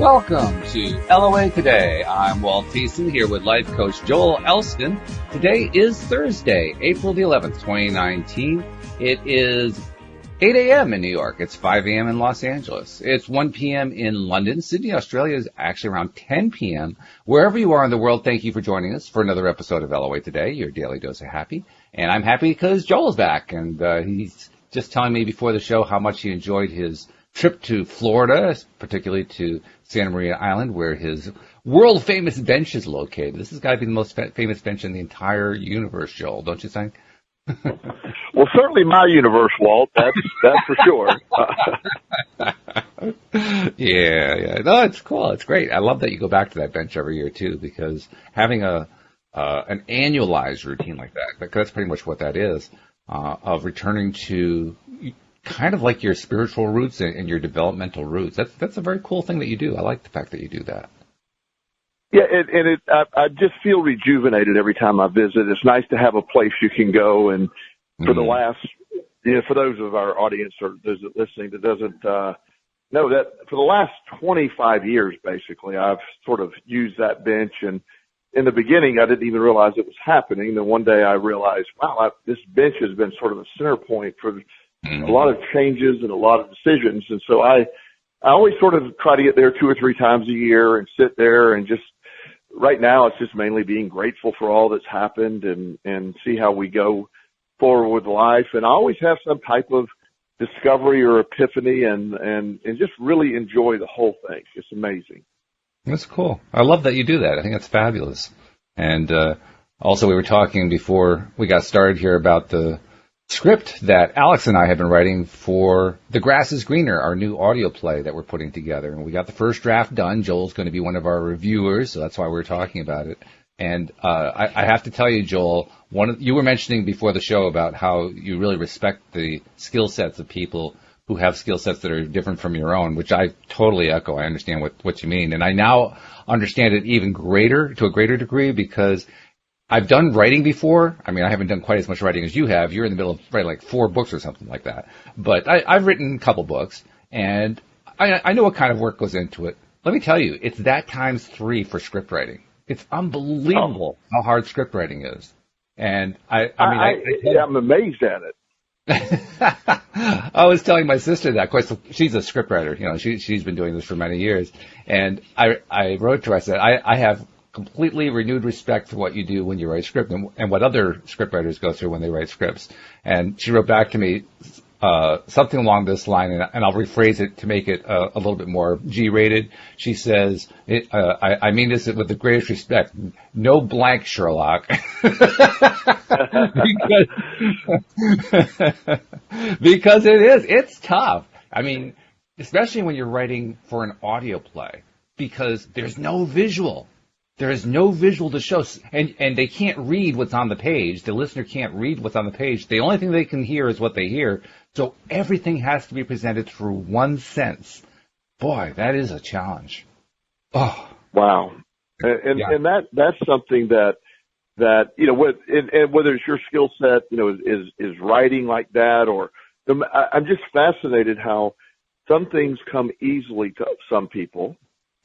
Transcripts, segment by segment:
Welcome to LOA Today. I'm Walt here with life coach Joel Elston. Today is Thursday, April the 11th, 2019. It is 8 a.m. in New York. It's 5 a.m. in Los Angeles. It's 1 p.m. in London. Sydney, Australia is actually around 10 p.m. Wherever you are in the world, thank you for joining us for another episode of LOA Today, your daily dose of happy. And I'm happy because Joel's back, and he's just telling me before the show how much he enjoyed his trip to Florida, particularly to Santa Maria Island, where his world-famous bench is located. This has got to be the most famous bench in the entire universe, Joel, don't you think? Well, certainly my universe, Walt. That's for sure. Yeah. No, it's cool. It's great. I love that you go back to that bench every year too, because having an annualized routine like that, because that's pretty much what that is, of returning to kind of like your spiritual roots and your developmental roots. That's a very cool thing that you do. I like the fact that you do that. Yeah, I just feel rejuvenated every time I visit. It's nice to have a place you can go. And for the last, for those of our audience or those listening that doesn't know that, for the last 25 years, basically, I've sort of used that bench. And in the beginning, I didn't even realize it was happening. Then one day I realized, wow, this bench has been sort of a center point for a lot of changes and a lot of decisions. And so I always sort of try to get there 2 or 3 times a year and sit there and just, right now it's just mainly being grateful for all that's happened and see how we go forward with life. And I always have some type of discovery or epiphany and just really enjoy the whole thing. It's amazing. That's cool. I love that you do that. I think that's fabulous. And also we were talking before we got started here about the script that Alyx and I have been writing for The Grass is Greener, our new audio play that we're putting together. And we got the first draft done. Joel's going to be one of our reviewers, so that's why we're talking about it. And I have to tell you, Joel, you were mentioning before the show about how you really respect the skill sets of people who have skill sets that are different from your own, which I totally echo. I understand what you mean. And I now understand it to a greater degree, because I've done writing before. I mean, I haven't done quite as much writing as you have. You're in the middle of writing like 4 books or something like that. But I've written a couple books, and I know what kind of work goes into it. Let me tell you, it's that times 3 for script writing. It's unbelievable how hard script writing is. And I'm amazed at it. I was telling my sister that. Of course, she's a scriptwriter. She's been doing this for many years. And I wrote to her, I said, I have completely renewed respect for what you do when you write script and what other scriptwriters go through when they write scripts. And she wrote back to me something along this line, and I'll rephrase it to make it a little bit more G-rated. She says, I mean this with the greatest respect. No blank, Sherlock. because it's tough. I mean, especially when you're writing for an audio play, because there's no visual. There is no visual to show, and they can't read what's on the page. The listener can't read what's on the page. The only thing they can hear is what they hear. So everything has to be presented through one sense. Boy, that is a challenge. Oh, wow! And that's something that whether it's your skill set, is writing like that, or I'm just fascinated how some things come easily to some people.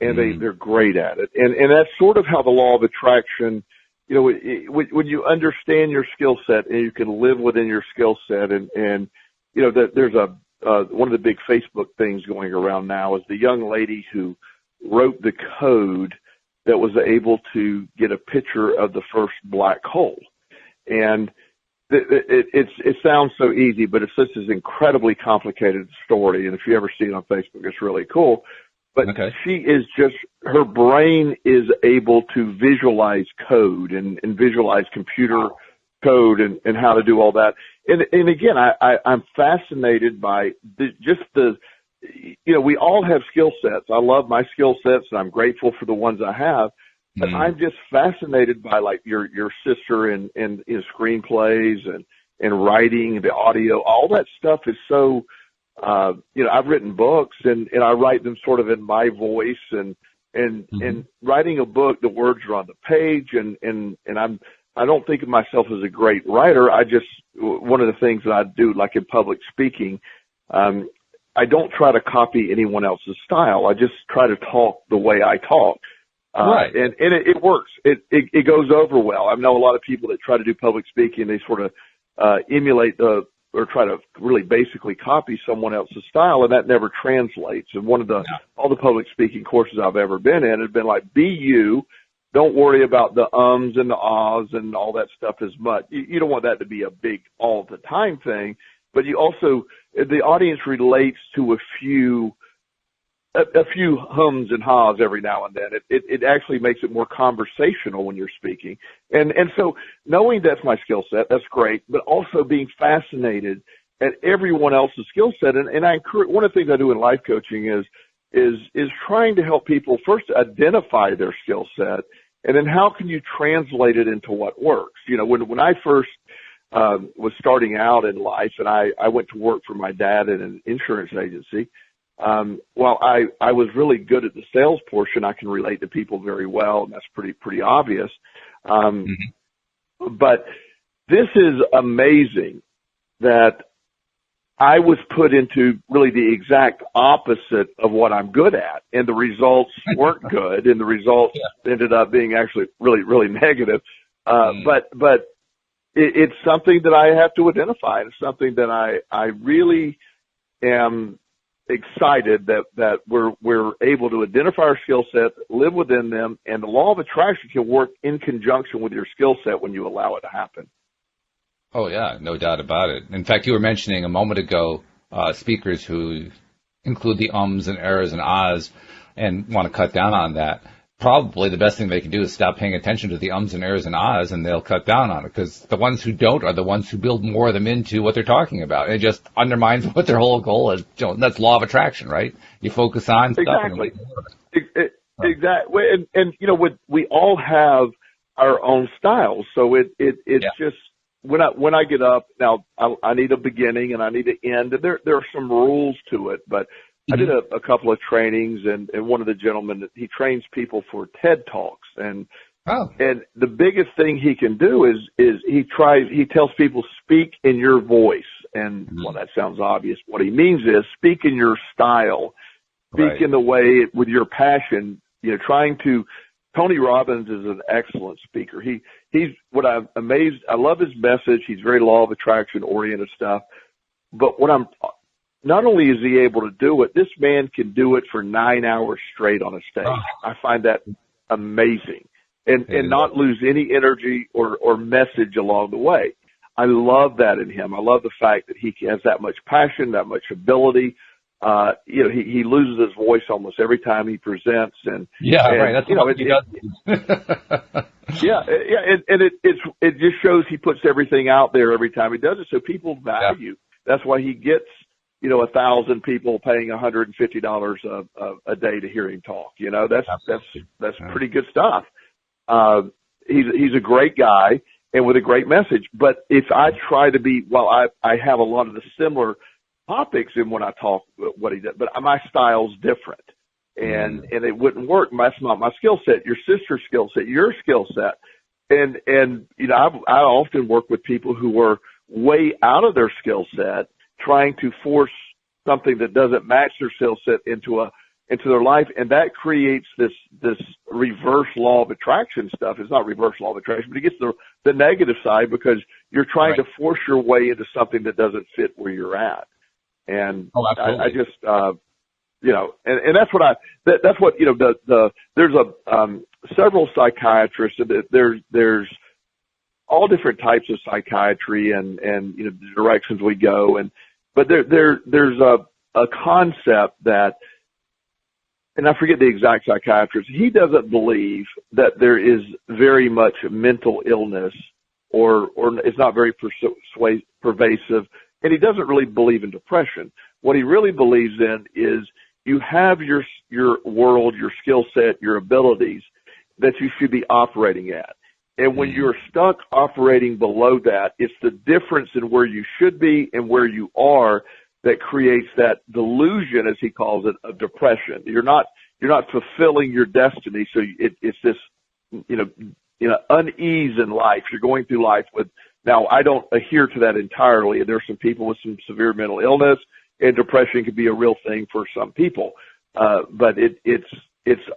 And they're great at it. And that's sort of how the law of attraction, when you understand your skill set and you can live within your skill set and there's one of the big Facebook things going around now is the young lady who wrote the code that was able to get a picture of the first black hole. And it sounds so easy, but it's such an incredibly complicated story. And if you ever see it on Facebook, it's really cool. But she is her brain is able to visualize code and visualize computer code and how to do all that. And again, I'm fascinated by we all have skill sets. I love my skill sets and I'm grateful for the ones I have. But I'm just fascinated by like your sister and screenplays and writing, the audio, all that stuff is so, I've written books and I write them sort of in my voice and writing a book, the words are on the page and I don't think of myself as a great writer. One of the things that I do, like in public speaking, I don't try to copy anyone else's style. I just try to talk the way I talk. Right. And it works. It goes over well. I know a lot of people that try to do public speaking, they sort of, emulate or try to really basically copy someone else's style, and that never translates. And all the public speaking courses I've ever been in have been like, be you. Don't worry about the ums and the ahs and all that stuff as much. You don't want that to be a big all the time thing, but you also, the audience relates to a few hums and haws every now and then. It actually makes it more conversational when you're speaking. And so knowing that's my skill set, that's great, but also being fascinated at everyone else's skill set. And I encourage, one of the things I do in life coaching is trying to help people first identify their skill set, and then how can you translate it into what works? You know, when I first was starting out in life, and I went to work for my dad in an insurance agency, while I was really good at the sales portion, I can relate to people very well, and that's pretty obvious. But this is amazing that I was put into really the exact opposite of what I'm good at, and the results weren't good, and the results ended up being actually really, really negative. But it's something that I have to identify. It's something that I really am excited that we're able to identify our skill set, live within them, and the law of attraction can work in conjunction with your skill set when you allow it to happen. Oh, yeah, no doubt about it. In fact, you were mentioning a moment ago speakers who include the ums and errors and ahs and want to cut down on that. Probably the best thing they can do is stop paying attention to the ums and errors and ahs, and they'll cut down on it, because the ones who don't are the ones who build more of them into what they're talking about. It just undermines what their whole goal is. You know, that's law of attraction, right? You focus on stuff. Exactly. Exactly. And you know, we all have our own styles, so it's just, when I get up, now I need a beginning and I need an end, and there are some rules to it, but I did a couple of trainings, and one of the gentlemen, he trains people for TED Talks, and the biggest thing he can do is he tells people, speak in your voice, and well, that sounds obvious. What he means is speak in your style, speak in the way with your passion. You know, Tony Robbins is an excellent speaker. He's what I'm amazed. I love his message. He's very law of attraction oriented stuff. But not only is he able to do it, this man can do it for 9 hours straight on a stage. I find that amazing, and not lose any energy or message along the way. I love that in him. I love the fact that he has that much passion, that much ability. You know, he loses his voice almost every time he presents, and right. That's what he does. It just shows he puts everything out there every time he does it, so people value. That's why he gets 1,000 people paying $150 a day to hear him talk. You know, that's pretty good stuff. He's a great guy and with a great message. But if I try to be, I have a lot of the similar topics in when I talk what he does, but my style's different, and it wouldn't work. That's not my skill set. Your sister's skill set, your skill set, and I often work with people who are way out of their skill set, trying to force something that doesn't match their skill set into their life, and that creates this reverse law of attraction stuff. It's not reverse law of attraction, but it gets the negative side, because you're trying to force your way into something that doesn't fit where you're at. And I just, and that's what there's several psychiatrists, and there's all different types of psychiatry and the directions we go. But there's a concept that, and I forget the exact psychiatrist, he doesn't believe that there is very much mental illness or it's not very pervasive. And he doesn't really believe in depression. What he really believes in is you have your world, your skill set, your abilities that you should be operating at. And when you're stuck operating below that, it's the difference in where you should be and where you are that creates that delusion, as he calls it, of depression. You're not fulfilling your destiny. So it's this, unease in life. You're going through life with. Now, I don't adhere to that entirely. There are some people with some severe mental illness, and depression can be a real thing for some people. But it's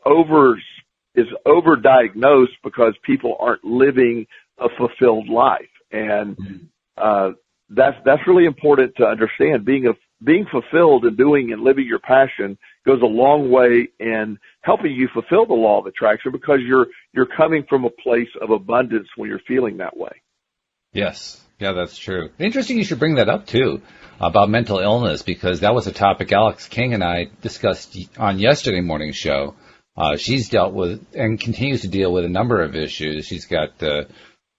overdiagnosed because people aren't living a fulfilled life. And, that's really important to understand. Being fulfilled and doing and living your passion goes a long way in helping you fulfill the law of attraction, because you're coming from a place of abundance when you're feeling that way. Yes. Yeah, that's true. Interesting you should bring that up, too, about mental illness, because that was a topic Alyx King and I discussed on yesterday morning's show. She's dealt with and continues to deal with a number of issues. She's got,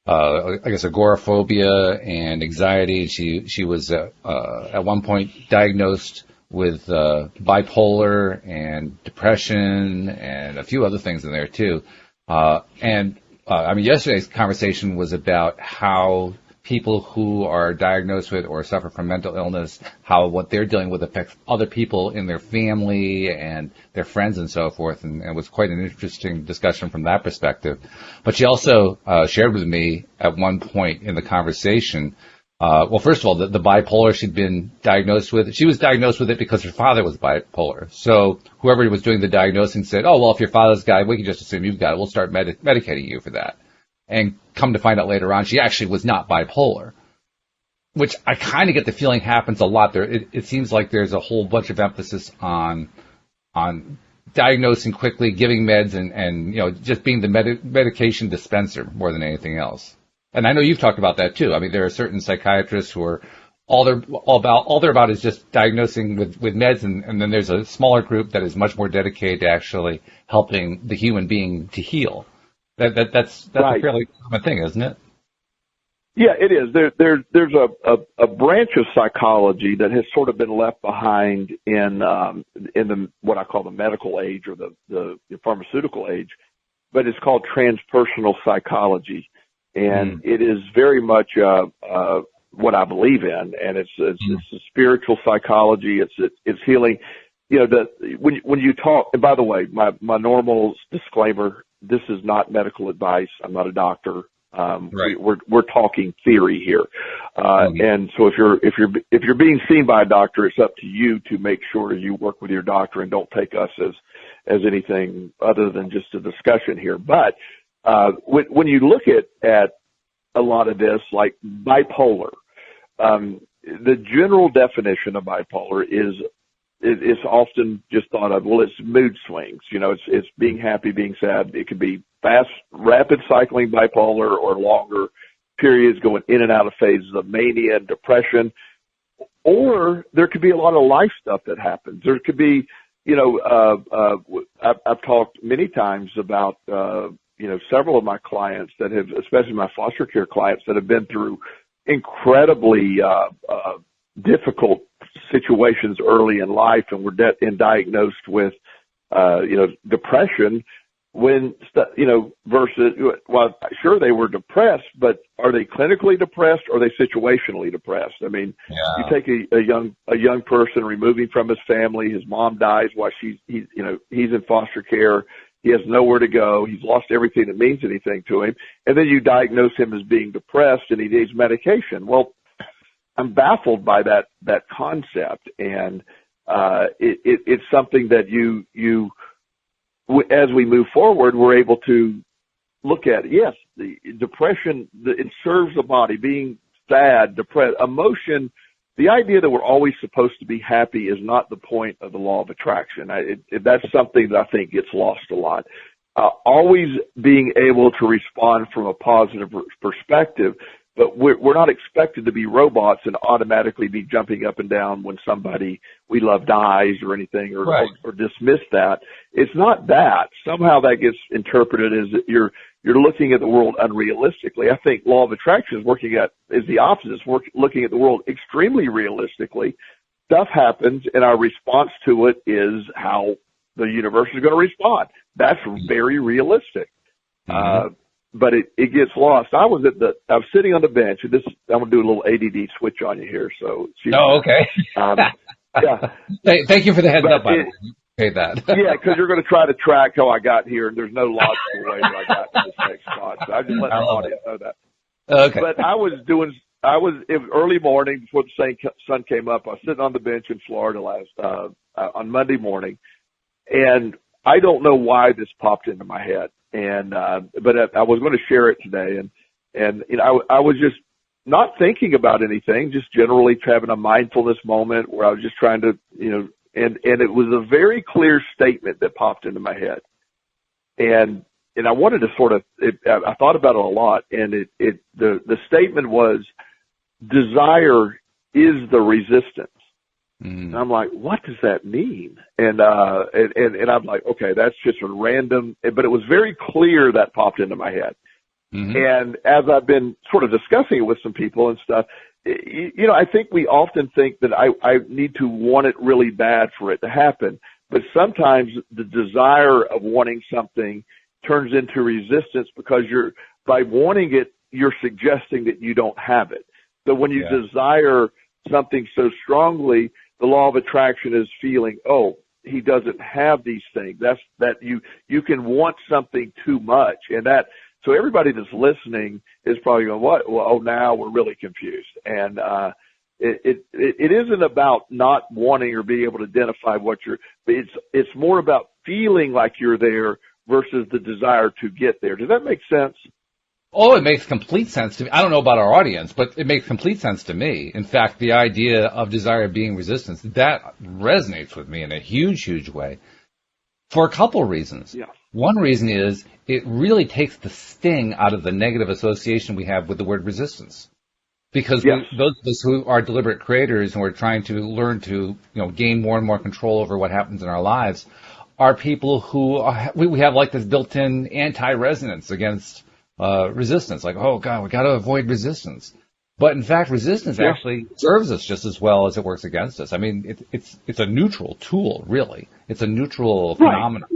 I guess, agoraphobia and anxiety. She was at one point diagnosed with bipolar and depression and a few other things in there, too. Yesterday's conversation was about how people who are diagnosed with or suffer from mental illness, how what they're dealing with affects other people in their family and their friends and so forth, and it was quite an interesting discussion from that perspective. But she also shared with me at one point in the conversation, first of all, the bipolar she'd been diagnosed with. She was diagnosed with it because her father was bipolar. So whoever was doing the diagnosing said, oh, well, if your father's got it, we can just assume you've got it. We'll start medicating you for that. And come to find out later on, she actually was not bipolar, which I kind of get the feeling happens a lot there. It seems like there's a whole bunch of emphasis on diagnosing quickly, giving meds, and just being the medication dispenser more than anything else. And I know you've talked about that too. I mean, there are certain psychiatrists who are all they're about is just diagnosing with meds, and then there's a smaller group that is much more dedicated to actually helping the human being to heal. That's right. A fairly common thing, isn't it? Yeah, it is. There's a branch of psychology that has sort of been left behind in the what I call the medical age or the pharmaceutical age, but it's called transpersonal psychology, and it is very much what I believe in, and it's a spiritual psychology. It's healing. When you talk, and by the way, my normal disclaimer: this is not medical advice. I'm not a doctor. Right. We're talking theory here, and so if you're being seen by a doctor, it's up to you to make sure you work with your doctor and don't take us as anything other than just a discussion here. But when you look at a lot of this, like bipolar, the general definition of bipolar is it's often just thought of, well, it's mood swings. It's being happy, being sad. It could be fast, rapid cycling bipolar, or longer periods going in and out of phases of mania and depression. Or there could be a lot of life stuff that happens. There could be, I've talked many times about, several of my clients that have, especially my foster care clients, that have been through incredibly difficult situations early in life and were diagnosed with, depression when, versus, well, sure, they were depressed, but are they clinically depressed or are they situationally depressed? I mean, You take a young person removing from his family, his mom dies while he's in foster care. He has nowhere to go. He's lost everything that means anything to him. And then you diagnose him as being depressed and he needs medication. Well, I'm baffled by that concept. And, it's something that you, as we move forward, we're able to look at. Yes, the depression, it serves the body, being sad, depressed, emotion. The idea that we're always supposed to be happy is not the point of the law of attraction. That's something that I think gets lost a lot. Always being able to respond from a positive perspective, but we're not expected to be robots and automatically be jumping up and down when somebody we love dies or anything, or, right, or dismiss that. It's not that. Somehow that gets interpreted as you're looking at the world unrealistically. I think law of attraction is the opposite. It's looking at the world extremely realistically. Stuff happens, and our response to it is how the universe is going to respond. That's very realistic. But it gets lost. I was sitting on the bench, and I'm going to do a little ADD switch on you here. Okay. Yeah. Thank you for the heads up. Say that. Yeah, because you're going to try to track how I got here, and there's no logical way that I got to this next spot. So I just let the audience know that. Okay. But I was doing it was early morning before the sun came up. I was sitting on the bench in Florida on Monday morning, and I don't know why this popped into my head. And, but I was going to share it today. And, you know, I was just not thinking about anything, just generally having a mindfulness moment where I was just trying to, you know, and it was a very clear statement that popped into my head. And I wanted to I thought about it a lot, and the statement was, desire is the resistance. And I'm like, what does that mean? And I'm like, okay, that's just a random, but it was very clear that popped into my head. And as I've been sort of discussing it with some people and stuff, you know, I think we often think that I need to want it really bad for it to happen. But sometimes the desire of wanting something turns into resistance because by wanting it, you're suggesting that you don't have it. So when you desire something so strongly, the law of attraction is feeling, oh, he doesn't have these things. That you can want something too much. And so everybody that's listening is probably going, what? Well, oh, now we're really confused. And, it isn't about not wanting or being able to identify it's more about feeling like you're there versus the desire to get there. Does that make sense? Oh, it makes complete sense to me. I don't know about our audience, but it makes complete sense to me. In fact, the idea of desire being resistance, that resonates with me in a huge, huge way for a couple of reasons. Yeah. One reason is it really takes the sting out of the negative association we have with the word resistance. Because those of us who are deliberate creators and we're trying to learn to, you know, gain more and more control over what happens in our lives are people who we have like this built-in anti-resonance against resistance, like, oh God, we got to avoid resistance. But in fact, resistance actually serves us just as well as it works against us. I mean, it's a neutral tool, really. It's a neutral phenomenon.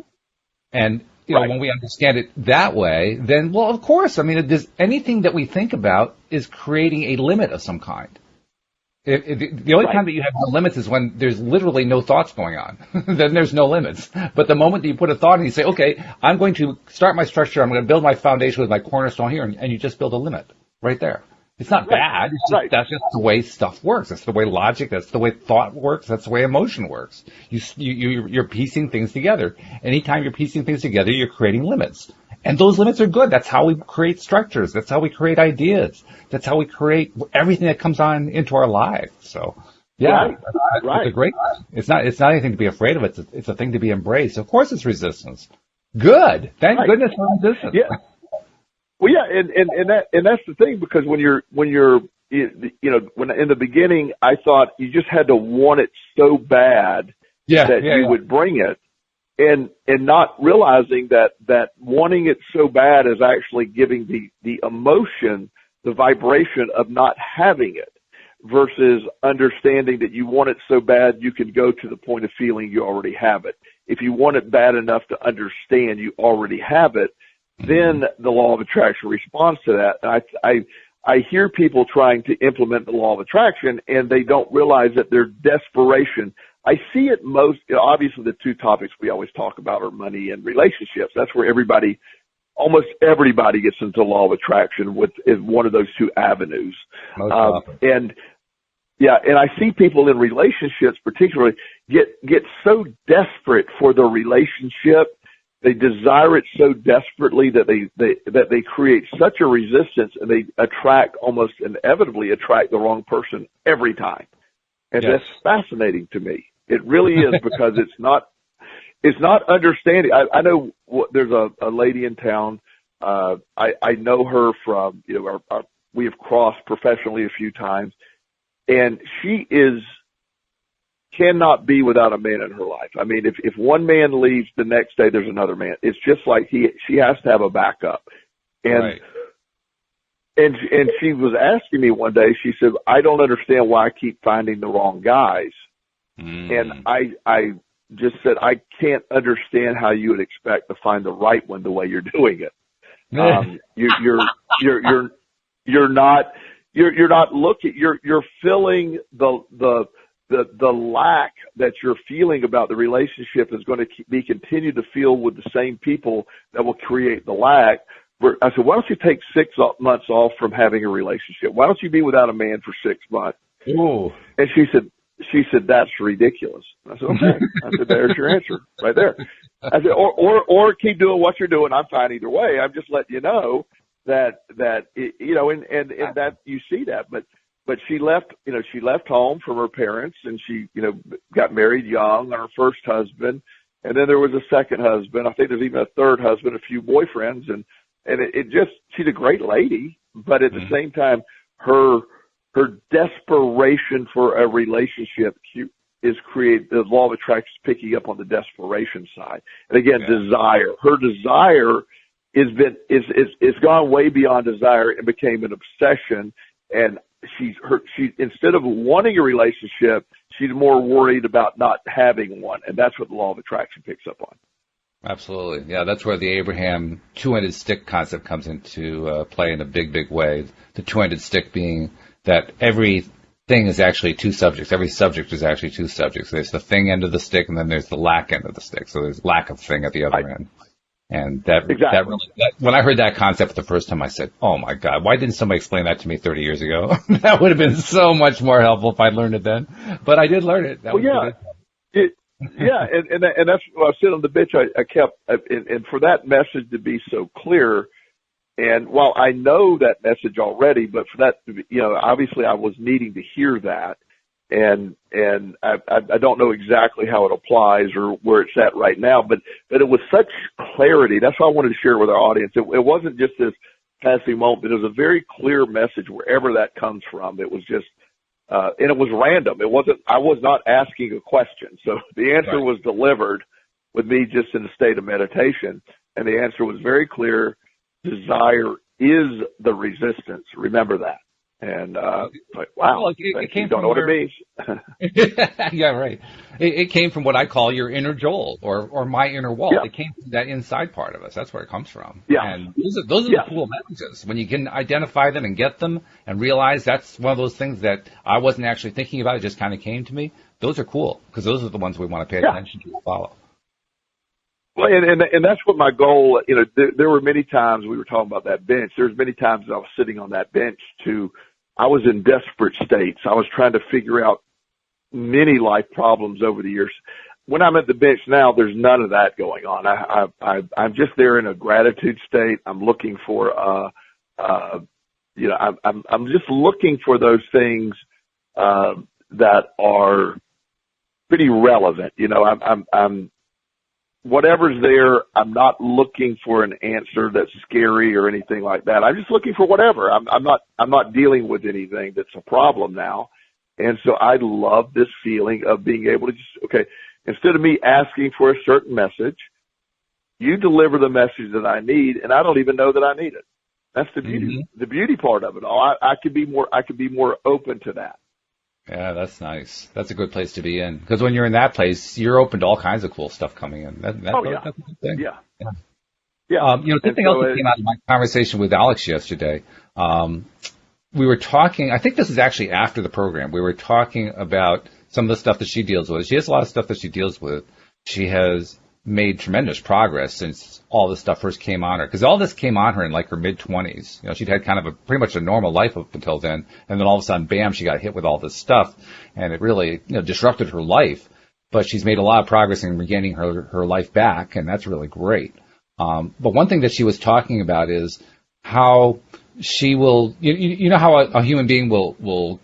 And, you know, when we understand it that way, then, well, of course, I mean, anything that we think about is creating a limit of some kind. The only time that you have no limits is when there's literally no thoughts going on. Then there's no limits. But the moment that you put a thought in, you say, okay, I'm going to start my structure. I'm going to build my foundation with my cornerstone here. And you just build a limit right there. It's not bad. It's just, that's just the way stuff works. That's the way logic, that's the way thought works. That's the way emotion works. You're piecing things together. Anytime you're piecing things together, you're creating limits. And those limits are good. That's how we create structures. That's how we create ideas. That's how we create everything that comes on into our lives. So, it's a great thing. It's not anything to be afraid of. It's a thing to be embraced. Of course it's resistance. Good. Thank goodness for resistance. Yeah. Well, yeah, and that's the thing, because when you're, you know, when in the beginning, I thought you just had to want it so bad that you would bring it. And not realizing that wanting it so bad is actually giving the emotion, the vibration of not having it, versus understanding that you want it so bad you can go to the point of feeling you already have it. If you want it bad enough to understand you already have it, then the law of attraction responds to that. And I hear people trying to implement the law of attraction, and they don't realize that their desperation. I see it most, obviously the two topics we always talk about are money and relationships. That's where almost everybody gets into the law of attraction with one of those two avenues. And I see people in relationships particularly get so desperate for the relationship. They desire it so desperately that they create such a resistance, and they almost inevitably attract the wrong person every time. And that's fascinating to me. It really is, because it's not understanding. I know there's a lady in town. I know her from, you know, we have crossed professionally a few times, and she cannot be without a man in her life. I mean, if one man leaves, the next day there's another man. It's just like she has to have a backup. And and she was asking me one day, she said, I don't understand why I keep finding the wrong guys. And I just said, I can't understand how you would expect to find the right one the way you're doing it. You're not looking, you're filling the lack that you're feeling about the relationship is going to be continued to feel with the same people that will create the lack, I said, why don't you take 6 months off from having a relationship? Why don't you be without a man for 6 months? Ooh. And she said, that's ridiculous. I said, okay. I said, there's your answer right there. I said, or keep doing what you're doing. I'm fine either way. I'm just letting you know that and that you see that. But she left home from her parents, and she, got married young on her first husband. And then there was a second husband. I think there's even a third husband, a few boyfriends. And it just, she's a great lady, but at the same time, her desperation for a relationship is the law of attraction is picking up on the desperation side. And again, desire. Her desire is gone way beyond desire and became an obsession. And she instead of wanting a relationship, she's more worried about not having one. And that's what the law of attraction picks up on. Absolutely. Yeah, that's where the Abraham two-ended stick concept comes into play in a big, big way. The two-ended stick being that every thing is actually two subjects. Every subject is actually two subjects. There's the thing end of the stick, and then there's the lack end of the stick. So there's lack of thing at the other end. And that when I heard that concept the first time, I said, oh, my God, why didn't somebody explain that to me 30 years ago? That would have been so much more helpful if I'd learned it then. But I did learn it. And that's when I was sitting on the bench. I kept, and for that message to be so clear, and while I know that message already, but for that to be, obviously I was needing to hear that, and I don't know exactly how it applies or where it's at right now, but it was such clarity. That's why I wanted to share it with our audience. It wasn't just this passing moment, but it was a very clear message wherever that comes from. It was just, and it was random. I was not asking a question. So the answer was delivered with me just in a state of meditation. And the answer was very clear. Desire is the resistance. Remember that. And, wow. Well, it came don't know what it means. Yeah, right. It came from what I call your inner Joel or my inner Walt. Yeah. It came from that inside part of us. That's where it comes from. Yeah. And those are the cool messages. When you can identify them and get them and realize that's one of those things that I wasn't actually thinking about. It just kind of came to me. Those are cool because those are the ones we want to pay attention to and follow. Well, and that's what my goal, there were many times we were talking about that bench. There's many times I was sitting on that bench I was in desperate states. I was trying to figure out many life problems over the years. When I'm at the bench now, there's none of that going on. I'm just there in a gratitude state. I'm looking for, I'm just looking for those things, that are pretty relevant. I'm whatever's there, I'm not looking for an answer that's scary or anything like that. I'm just looking for whatever. I'm not dealing with anything that's a problem now. And so I love this feeling of being able to just, instead of me asking for a certain message, you deliver the message that I need, and I don't even know that I need it. That's the beauty, the beauty part of it all. I could be more open to that. Yeah, that's nice. That's a good place to be in. Because when you're in that place, you're open to all kinds of cool stuff coming in. That's a good thing. Yeah. Something else that came out of my conversation with Alyx yesterday, we were talking, I think this is actually after the program, we were talking about some of the stuff that she deals with. She has a lot of stuff that she deals with. She has made tremendous progress since all this stuff first came on her. Because all this came on her in like her mid-20s. She'd had kind of pretty much a normal life up until then. And then all of a sudden, bam, she got hit with all this stuff. And it really, disrupted her life. But she's made a lot of progress in regaining her life back. And that's really great. But one thing that she was talking about is how she will, how a human being will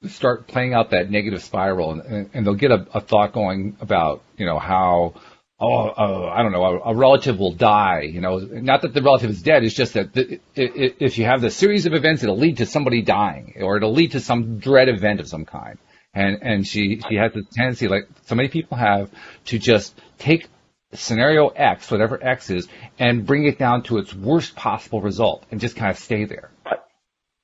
start playing out that negative spiral. And they'll get a thought going about, how, I don't know, a relative will die, not that the relative is dead. It's just that if you have the series of events, it'll lead to somebody dying or it'll lead to some dread event of some kind. And she has this tendency, like so many people have, to just take scenario X, whatever X is, and bring it down to its worst possible result and just kind of stay there.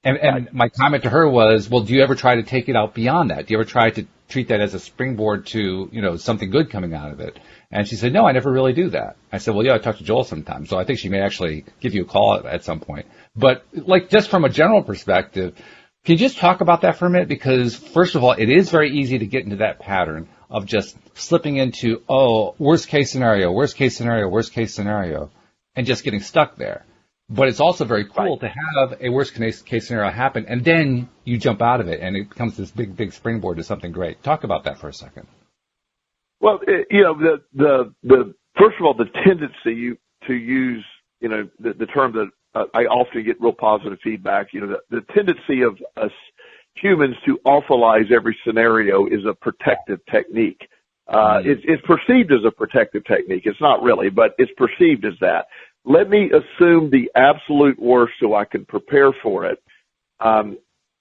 And my comment to her was, well, do you ever try to take it out beyond that? Do you ever try to treat that as a springboard to, something good coming out of it? And she said, no, I never really do that. I said, well, yeah, I talk to Joel sometimes. So I think she may actually give you a call at some point. But just from a general perspective, can you just talk about that for a minute? Because first of all, it is very easy to get into that pattern of just slipping into, worst case scenario, and just getting stuck there. But it's also very cool Right. to have a worst case scenario happen, and then you jump out of it, and it becomes this big springboard to something great. Talk about that for a second. Well, the first of all, the tendency to use, the term that I often get real positive feedback, the tendency of us humans to awfulize every scenario is a protective technique. It's perceived as a protective technique. It's not really, but it's perceived as that. Let me assume the absolute worst so I can prepare for it. And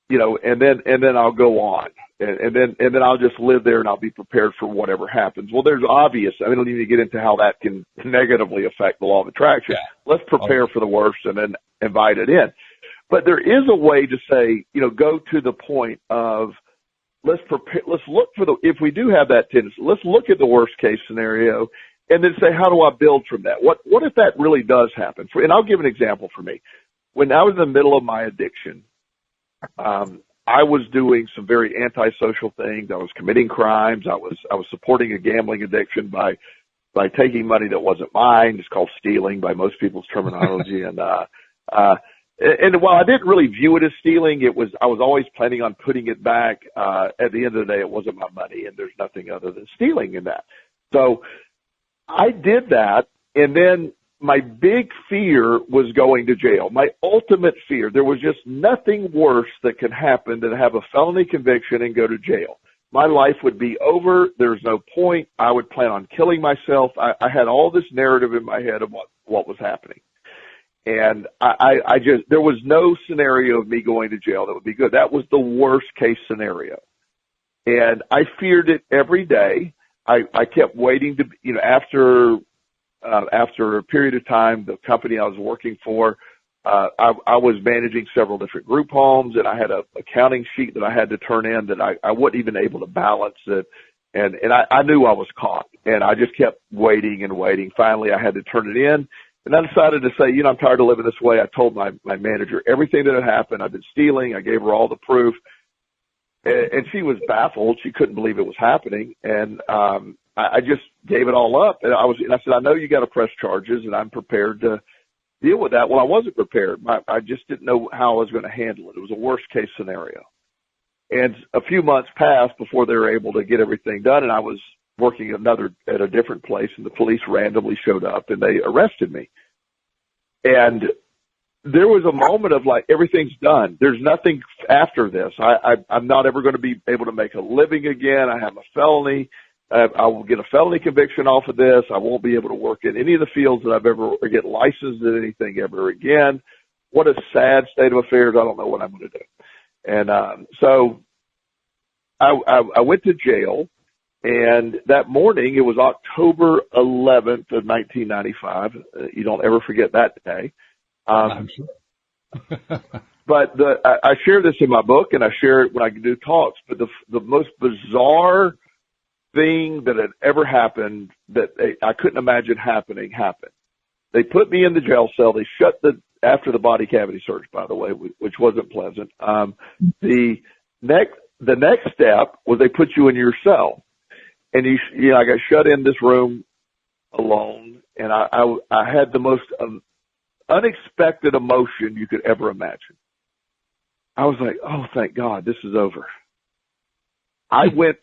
then I'll go on. And then I'll just live there and I'll be prepared for whatever happens. Well, there's obvious. I don't need to get into how that can negatively affect the law of attraction. Yeah. Let's prepare for the worst and then invite it in. But there is a way to say, go to the point of let's prepare. Let's look for if we do have that tendency, let's look at the worst case scenario and then say, how do I build from that? What if that really does happen? And I'll give an example for me. When I was in the middle of my addiction, I was doing some very antisocial things. I was committing crimes. I was supporting a gambling addiction by taking money that wasn't mine. It's called stealing by most people's terminology. And while I didn't really view it as stealing, I was always planning on putting it back. At the end of the day, it wasn't my money, and there's nothing other than stealing in that. So I did that, and then my big fear was going to jail. My ultimate fear. There was just nothing worse that could happen than have a felony conviction and go to jail. My life would be over. There's no point. I would plan on killing myself. I had all this narrative in my head of what was happening. And there was no scenario of me going to jail that would be good. That was the worst case scenario. And I feared it every day. I kept waiting to, after a period of time, the company I was working for, I was managing several different group homes, and I had a accounting sheet that I had to turn in that I wasn't even able to balance it. And I knew I was caught, and I just kept waiting and waiting. Finally, I had to turn it in, and I decided to say, I'm tired of living this way. I told my manager everything that had happened. I've been stealing. I gave her all the proof. And she was baffled. She couldn't believe it was happening. And I just gave it all up. And I said, I know you got to press charges, and I'm prepared to deal with that. Well, I wasn't prepared. I just didn't know how I was going to handle it. It was a worst case scenario. And a few months passed before they were able to get everything done. And I was working at a different place, and the police randomly showed up and they arrested me. And there was a moment of like, everything's done. There's nothing after this. I'm not ever going to be able to make a living again. I have a felony. I will get a felony conviction off of this. I won't be able to work in any of the fields that I've ever, or get licensed in anything ever again. What a sad state of affairs. I don't know what I'm going to do. And so I went to jail, and that morning, it was October 11th of 1995. You don't ever forget that day. I'm sure. But I share this in my book, and I share it when I do talks. But the most bizarre thing that had ever happened that I couldn't imagine happened. They put me in the jail cell. They shut after the body cavity search, by the way, which wasn't pleasant. The next step was they put you in your cell, and I got shut in this room alone, and I had the most unexpected emotion you could ever imagine. I was like, oh, thank God, this is over. I went,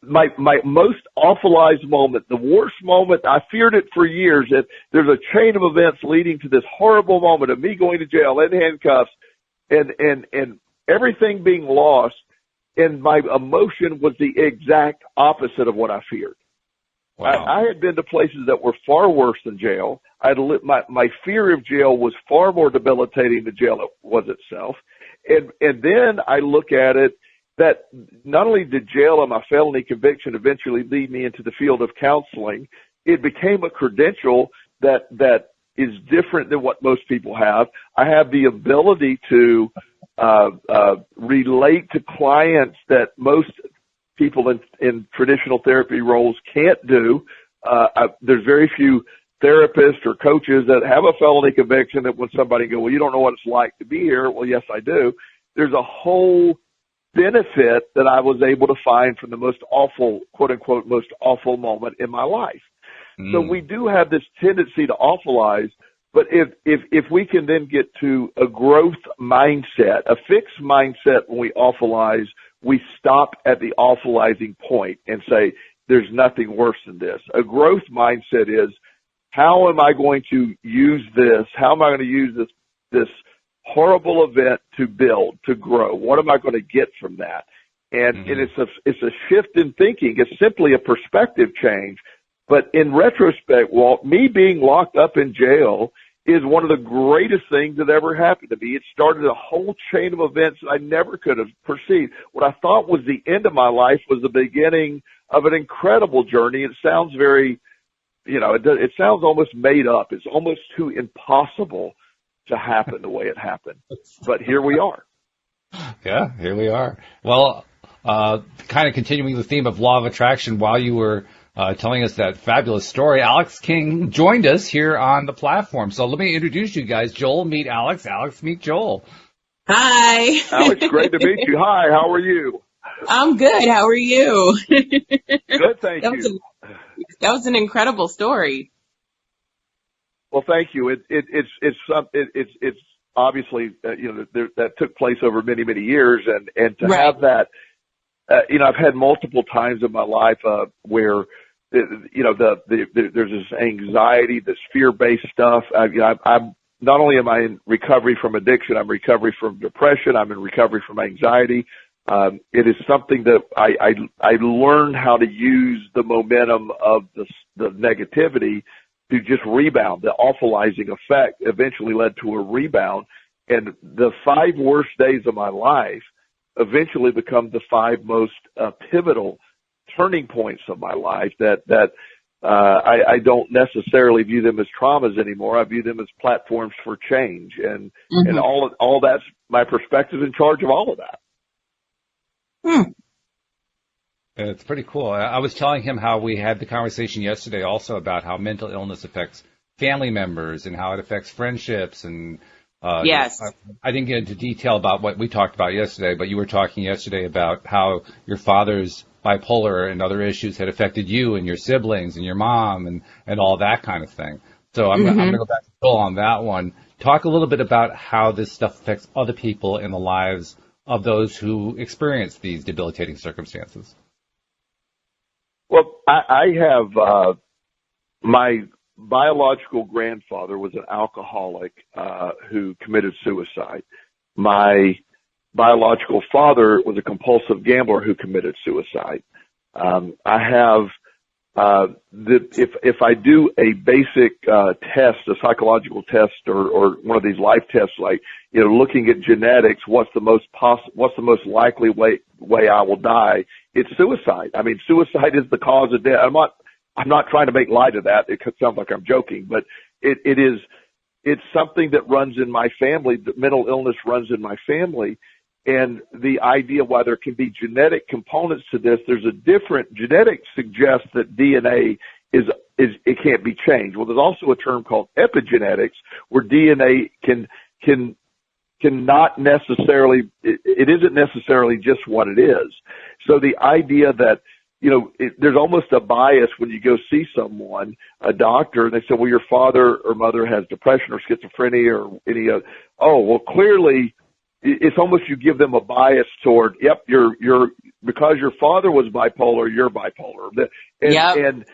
my most awfulized moment, the worst moment, I feared it for years, that there's a chain of events leading to this horrible moment of me going to jail in handcuffs and everything being lost, and my emotion was the exact opposite of what I feared. Wow. I had been to places that were far worse than jail. My fear of jail was far more debilitating than jail was itself. And then I look at it that not only did jail and my felony conviction eventually lead me into the field of counseling, it became a credential that is different than what most people have. I have the ability to relate to clients that most people in traditional therapy roles can't do. There's very few therapists or coaches that have a felony conviction that when somebody goes, well, you don't know what it's like to be here. Well, yes, I do. There's a whole benefit that I was able to find from the most awful, quote unquote, most awful moment in my life. So we do have this tendency to awfulize, But if we can then get to a growth mindset, a fixed mindset when we awfulize, we stop at the awfulizing point and say, there's nothing worse than this. A growth mindset is, how am I going to use this? How am I going to use this horrible event to build, to grow? What am I going to get from that? And it's a shift in thinking. It's simply a perspective change. But in retrospect, Walt, me being locked up in jail is one of the greatest things that ever happened to me. It started a whole chain of events that I never could have perceived. What I thought was the end of my life was the beginning of an incredible journey. It sounds very, it sounds almost made up. It's almost too impossible to happen the way it happened. But here we are. Yeah, here we are. Well, kind of continuing the theme of law of attraction, while you were telling us that fabulous story, Alyx King joined us here on the platform. So let me introduce you guys. Joel, meet Alyx. Alyx, meet Joel. Hi. Alyx, great to meet you. Hi, how are you? I'm good. How are you? Good, thank you. That was an incredible story. Well, thank you. It's obviously that took place over many, many years, and to have that, I've had multiple times in my life where there's this anxiety, this fear-based stuff. I'm not only am I in recovery from addiction, I'm in recovery from depression, I'm in recovery from anxiety. It is something that I learned how to use the momentum of the negativity to just rebound. The awfulizing effect eventually led to a rebound, and the 5 worst days of my life eventually become the 5 most pivotal turning points of my life that I don't necessarily view them as traumas anymore. I view them as platforms for change, and all that's my perspective in charge of all of that. It's pretty cool. I was telling him how we had the conversation yesterday also about how mental illness affects family members and how it affects friendships. And yes, I didn't get into detail about what we talked about yesterday, but you were talking yesterday about how your father's bipolar and other issues had affected you and your siblings and your mom and all that kind of thing. So I'm going to go back to Phil on that one. Talk a little bit about how this stuff affects other people in the lives of those who experience these debilitating circumstances. Well, I have my biological grandfather was an alcoholic who committed suicide. My biological father was a compulsive gambler who committed suicide. I have if I do a basic test, a psychological test, or one of these life tests, like looking at genetics, what's the most likely way I will die? It's suicide. I mean, suicide is the cause of death. I'm not trying to make light of that. It sounds like I'm joking, but it's something that runs in my family. The mental illness runs in my family. And the idea why there can be genetic components to this, there's a different, genetics suggests that DNA it can't be changed. Well, there's also a term called epigenetics where DNA cannot necessarily, it isn't necessarily just what it is. So the idea that, there's almost a bias when you go see someone, a doctor, and they say, well, your father or mother has depression or schizophrenia or any clearly, it's almost you give them a bias toward, yep, you're because your father was bipolar, you're bipolar. And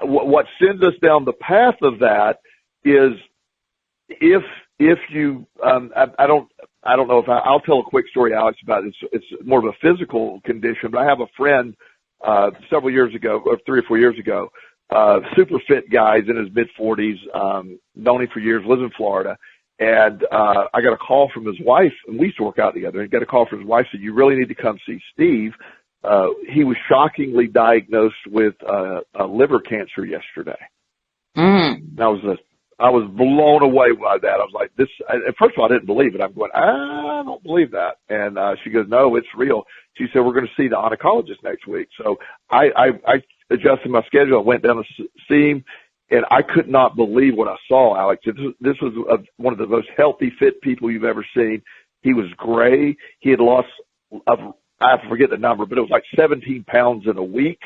what sends us down the path of that is if you, I don't know if I'll tell a quick story, Alyx, about it. It's more of a physical condition, but I have a friend, several years ago, or 3 or 4 years ago, super fit guy, he's in his mid 40s, known him for years, lives in Florida. And I got a call from his wife, and we used to work out together. And got a call from his wife, said, "You really need to come see Steve." He was shockingly diagnosed with liver cancer yesterday. And I was blown away by that. I was like, "This." At first of all, I didn't believe it. I'm going, "I don't believe that." And she goes, "No, it's real." She said, "We're going to see the oncologist next week." So I adjusted my schedule. I went down to see him. And I could not believe what I saw, Alyx. This was one of the most healthy, fit people you've ever seen. He was gray. He had lost, I forget the number, but it was like 17 pounds in a week.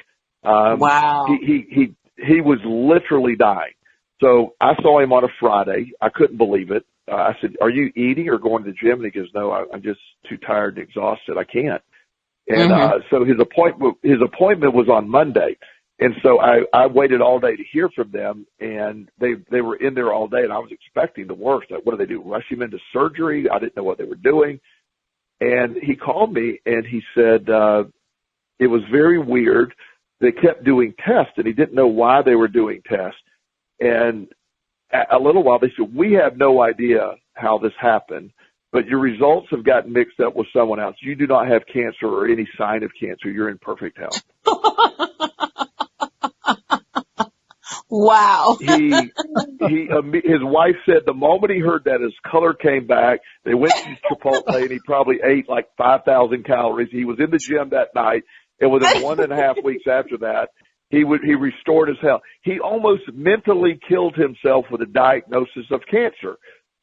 Wow. He was literally dying. So I saw him on a Friday. I couldn't believe it. I said, "Are you eating or going to the gym?" And he goes, "No, I'm just too tired and exhausted. I can't." And so his appointment was on Monday. And so I waited all day to hear from them, and they were in there all day, and I was expecting the worst. Like, what do they do? Rush him into surgery? I didn't know what they were doing. And he called me and he said, it was very weird. They kept doing tests and he didn't know why they were doing tests. And a little while they said, "We have no idea how this happened, but your results have gotten mixed up with someone else. You do not have cancer or any sign of cancer. You're in perfect health." Wow. His wife said the moment he heard that, his color came back. They went to Chipotle and he probably ate like 5,000 calories. He was in the gym that night, and within 1.5 weeks after that, he restored his health. He almost mentally killed himself with a diagnosis of cancer.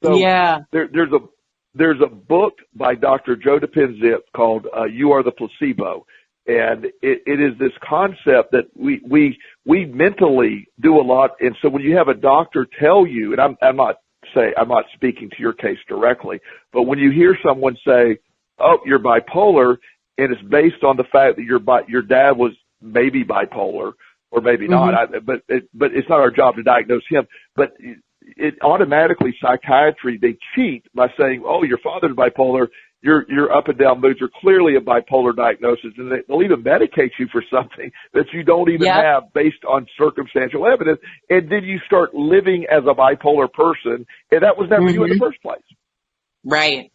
So yeah. There's a book by Dr. Joe Dispenza called "You Are the Placebo." And it is this concept that we mentally do a lot. And so when you have a doctor tell you, and I'm not speaking to your case directly, but when you hear someone say, "Oh, you're bipolar," and it's based on the fact that your dad was maybe bipolar or maybe not, but it's not our job to diagnose him. But it automatically, psychiatry, they cheat by saying, "Oh, your father's bipolar. Your up and down moods are clearly a bipolar diagnosis," and they'll even medicate you for something that you don't even have based on circumstantial evidence. And then you start living as a bipolar person, and that was never you in the first place. Right.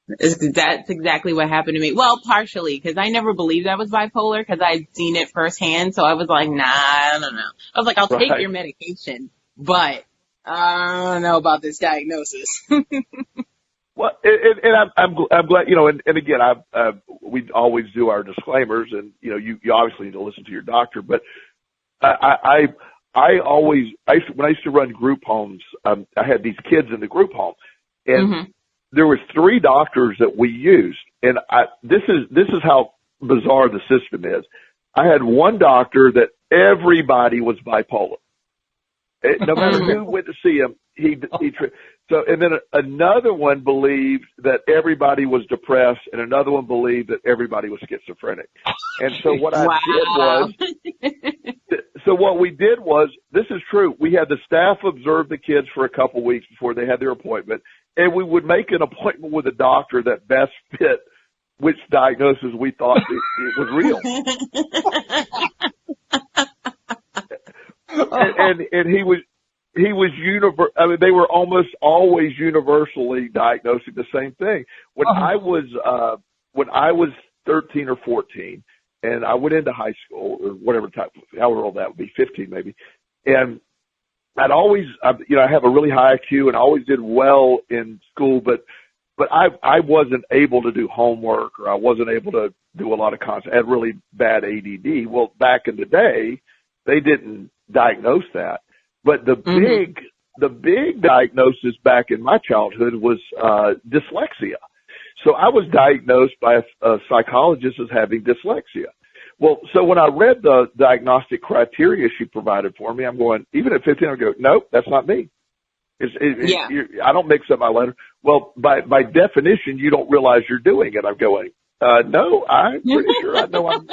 That's exactly what happened to me. Well, partially, because I never believed I was bipolar because I'd seen it firsthand. So I was like, nah, I don't know. I was like, I'll take your medication, but I don't know about this diagnosis. Well, and I'm glad, and again, we always do our disclaimers, and, you obviously need to listen to your doctor, but when I used to run group homes, I had these kids in the group home, and there was 3 doctors that we used, and this is how bizarre the system is. I had one doctor that everybody was bipolar. No matter who went to see him, and then another one believed that everybody was depressed, and another one believed that everybody was schizophrenic. And so what we did was, this is true, we had the staff observe the kids for a couple weeks before they had their appointment, and we would make an appointment with a doctor that best fit which diagnosis we thought it was real. and he was they were almost always universally diagnosing the same thing. When I was 13 or 14, and I went into high school or whatever however old that would be, 15 maybe, and I have a really high IQ and I always did well in school, but I wasn't able to do homework, or I wasn't able to do a lot of concepts. I had really bad ADD. Well, back in the day, they didn't diagnose that. But the big diagnosis back in my childhood was dyslexia. So I was diagnosed by a psychologist as having dyslexia. Well, so when I read the diagnostic criteria she provided for me, I'm going, even at 15, I go, nope, that's not me. I don't mix up my letter. Well, by definition, you don't realize you're doing it. I'm going, no, I'm pretty sure I know I'm.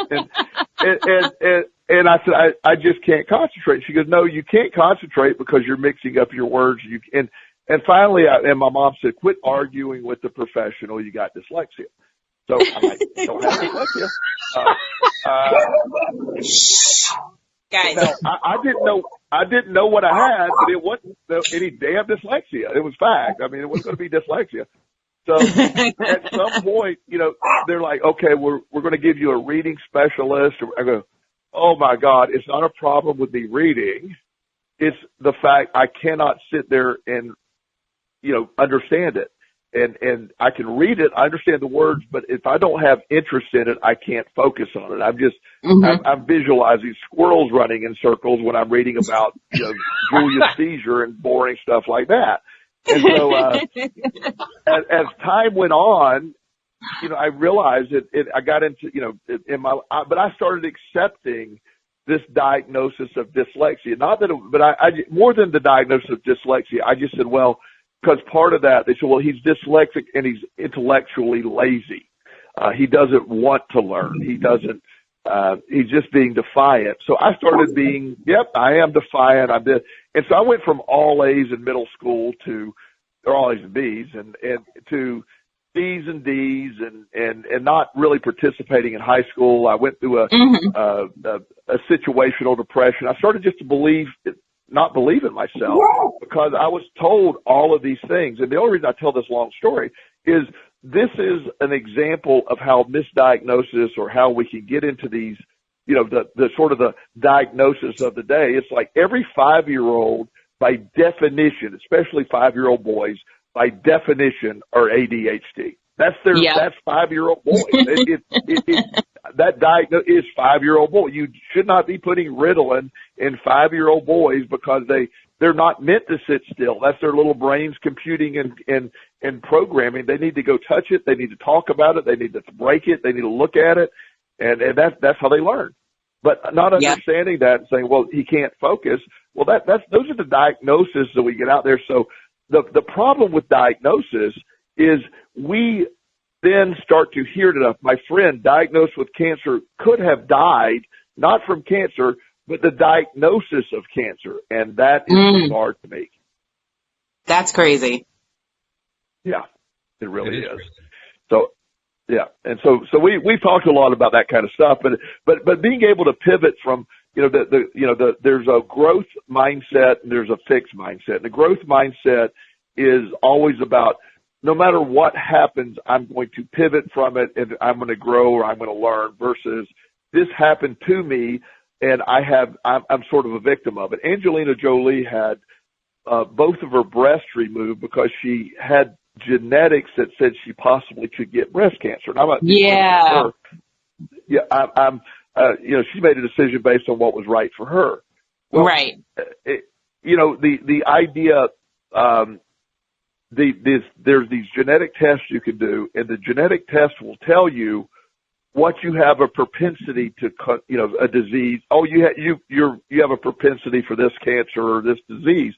And I said, I just can't concentrate. She goes, no, you can't concentrate because you're mixing up your words. And finally, my mom said, quit arguing with the professional. You got dyslexia. So I'm like, don't have dyslexia. Guys. No, I didn't know what I had, but it wasn't any damn dyslexia. It was fact. I mean, it wasn't going to be dyslexia. So at some point, they're like, okay, we're going to give you a reading specialist. I go, oh my God, it's not a problem with me reading. It's the fact I cannot sit there and, understand it. And I can read it, I understand the words, but if I don't have interest in it, I can't focus on it. I'm just, I'm visualizing squirrels running in circles when I'm reading about, Julius Caesar and boring stuff like that. And so, as time went on, I realized I got into, but I started accepting this diagnosis of dyslexia. Not that, more than the diagnosis of dyslexia, I just said, well, because part of that, they said, well, he's dyslexic and he's intellectually lazy. He doesn't want to learn. He's just being defiant. So I started being, I am defiant. And so I went from all A's in middle school or all A's and B's and to C's and D's and not really participating in high school. I went through a situational depression. I started just to not believe in myself because I was told all of these things. And the only reason I tell this long story is this is an example of how misdiagnosis or how we can get into these, the sort of the diagnosis of the day. It's like every 5-year-old by definition, especially 5-year-old boys, by definition are ADHD. That's 5-year-old boys. That diagnosis is 5-year-old boy. You should not be putting Ritalin in 5-year-old boys because they're not meant to sit still. That's their little brains computing and programming. They need to go touch it. They need to talk about it. They need to break it. They need to look at it. And that's how they learn. But not understanding that and saying, well, he can't focus. Well, those are the diagnoses that we get out there. So the problem with diagnosis is we then start to hear that my friend diagnosed with cancer could have died, not from cancer, but the diagnosis of cancer. And that is bizarre to me. That's crazy. Yeah, it really is. So, yeah. And so we've talked a lot about that kind of stuff, but being able to pivot from, there's a growth mindset and there's a fixed mindset. And the growth mindset is always about no matter what happens, I'm going to pivot from it and I'm going to grow or I'm going to learn versus this happened to me and I'm sort of a victim of it. Angelina Jolie had both of her breasts removed because she had genetics that said she possibly could get breast cancer. And I'm not she made a decision based on what was right for her. Well, right. The idea, there's these genetic tests you can do, and the genetic test will tell you what you have a propensity to, a disease. Oh, you have a propensity for this cancer or this disease.